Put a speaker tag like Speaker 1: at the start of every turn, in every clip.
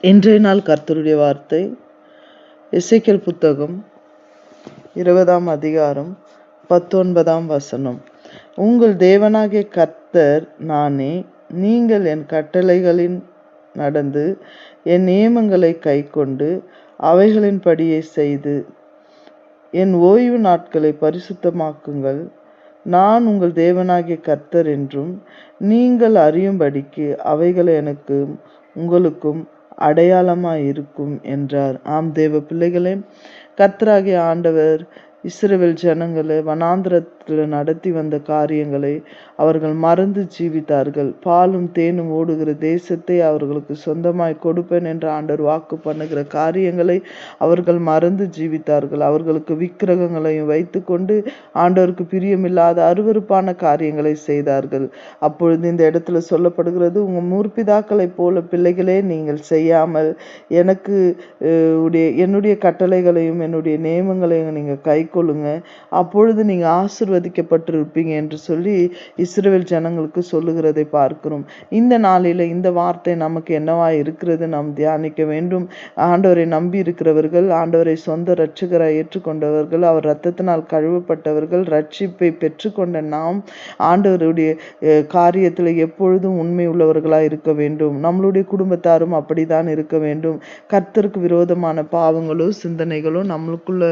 Speaker 1: இன்றைய நாள் கர்த்தருடைய வார்த்தை எசேக்கியேல் புத்தகம் 20 அதிகாரம் 19 உங்கள் தேவனாகிய கர்த்தர் நானே. நீங்கள் என் கட்டளைகளின் நடந்து என் நியமங்களை கைக்கொண்டு அவைகளின்படியே செய்து என் ஓய்வு நாட்களை பரிசுத்தமாக்குங்கள். நான் உங்கள் தேவனாகிய கர்த்தர் என்றும் நீங்கள் அறியும்படிக்கு அவைகளை எனக்கும் உங்களுக்கும் அடையாளமாயிருக்கும் என்றார். ஆம் தேவ பிள்ளைகளே, கர்த்தராகிய ஆண்டவர் இஸ்ரவேல் ஜனங்களை வனாந்திரத்தில் நடத்தி வந்த காரியங்களை அவர்கள் மறந்து ஜீவித்தார்கள். பாலும் தேனும் ஓடுகிற தேசத்தை அவர்களுக்கு சொந்தமாய் கொடுப்பேன் என்று ஆண்டவர் வாக்கு பண்ணுகிற காரியங்களை அவர்கள் மறந்து ஜீவித்தார்கள். அவர்களுக்கு விக்கிரகங்களையும் வைத்து கொண்டு ஆண்டவருக்கு பிரியமில்லாத அருவருப்பான காரியங்களை செய்தார்கள். அப்பொழுது இந்த இடத்துல சொல்லப்படுகிறது, உங்கள் முற்பிதாக்களைப் போல பிள்ளைகளே நீங்கள் செய்யாமல் எனக்கு என்னுடைய கட்டளைகளையும் என்னுடைய நியமங்களையும் நீங்கள் கை கொள்ளுங்க, அப்பொழுது நீங்க ஆசீர்வதிக்கப்பட்டிருப்பீங்க என்று சொல்லி இஸ்ரவேல் ஜனங்களுக்கு சொல்லுகிறதை பார்க்கிறோம். இந்த நாளில இந்த வார்த்தை நமக்கு என்னவா இருக்கிறது நாம் தியானிக்க வேண்டும். ஆண்டவரை நம்பி இருக்கிறவர்கள், ஆண்டவரை சொந்த இரட்சகராய் ஏற்றுக்கொண்டவர்கள், அவர் இரத்தத்தினால் கழுவப்பட்டவர்கள், ரட்சிப்பை பெற்றுக்கொண்ட நாம் ஆண்டவருடைய காரியத்தில் எப்பொழுதும் உண்மை உள்ளவர்களாய் இருக்க வேண்டும். நம்மளுடைய குடும்பத்தாரும் அப்படித்தான் இருக்க வேண்டும். கர்த்தருக்கு விரோதமான பாவங்களோ சிந்தனைகளோ நம்மளுக்குள்ள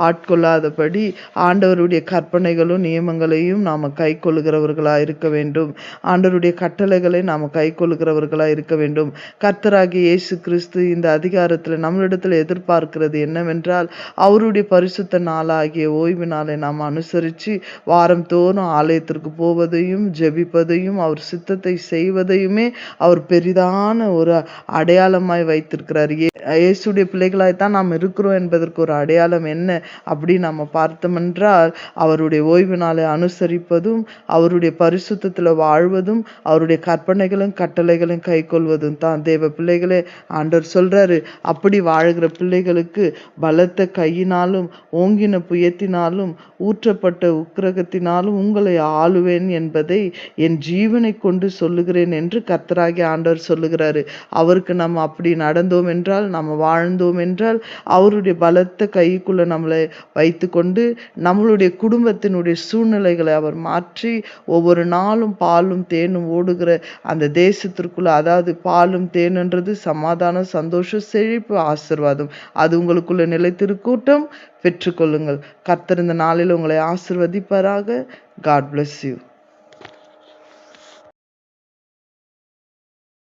Speaker 1: ஆட்கொள்ளாதபடி ஆண்டவருடைய கற்பனைகளும் நியமங்களையும் நாம கை கொள்ளுகிறவர்களாக இருக்க வேண்டும். ஆண்டவருடைய கட்டளைகளை நாம கை கொள்ளுகிறவர்களாக இருக்க வேண்டும். கர்த்தராகிய இயேசு கிறிஸ்து இந்த அதிகாரத்தில் நம்மளிடத்தில் எதிர்பார்க்கிறது என்னவென்றால், அவருடைய பரிசுத்த நாளாகிய ஓய்வு நாளை நாம் அனுசரித்து வாரம் தோறும் ஆலயத்திற்கு போவதையும் ஜெபிப்பதையும் அவர் சித்தத்தை செய்வதையுமே அவர் பெரிதான ஒரு அடையாளமாய் வைத்திருக்கிறார். இயேசுடைய பிள்ளைகளாய்த்தான் நாம் இருக்கிறோம் என்பதற்கு ஒரு அடையாளம் என்ன அப்படி நம்ம பார்த்தோமென்றால், அவருடைய ஓய்வு நாளை அனுசரிப்பதும் அவருடைய பரிசுத்தத்தில் வாழ்வதும் அவருடைய கற்பனைகளும் கட்டளைகளும் கை கொள்வதும் தான். தேவ பிள்ளைகளே, ஆண்டவர் சொல்றாரு, அப்படி வாழ்கிற பிள்ளைகளுக்கு பலத்த கையினாலும் ஓங்கின புயத்தினாலும் ஊற்றப்பட்ட உக்கிரகத்தினாலும் உங்களை ஆளுவேன் என்பதை என் ஜீவனை கொண்டு சொல்லுகிறேன் என்று கர்த்தராகிய ஆண்டவர் சொல்லுகிறாரு. அவருக்கு நம்ம அப்படி நடந்தோம் என்றால், நம்ம வாழ்ந்தோம் என்றால், அவருடைய பலத்த கைக்குள்ள நம்மளை வைத்து கொண்டு நம்மளுடைய குடும்பத்தினுடைய சூழ்நிலைகளை அவர் மாற்றி ஒவ்வொரு நாளும் பாலும் தேனும் ஓடுகிற அந்த தேசத்திற்குள்ள, அதாவது பாலும் தேனுன்றது சமாதானம், சந்தோஷம், செழிப்பு, ஆசீர்வாதம், அது உங்களுக்குள்ள நிலைத்திருக்கூட்டம். பெற்றுக்கொள்ளுங்கள். கர்த்தர் இந்த நாளில் உங்களை ஆசீர்வதிப்பாராக. God bless you.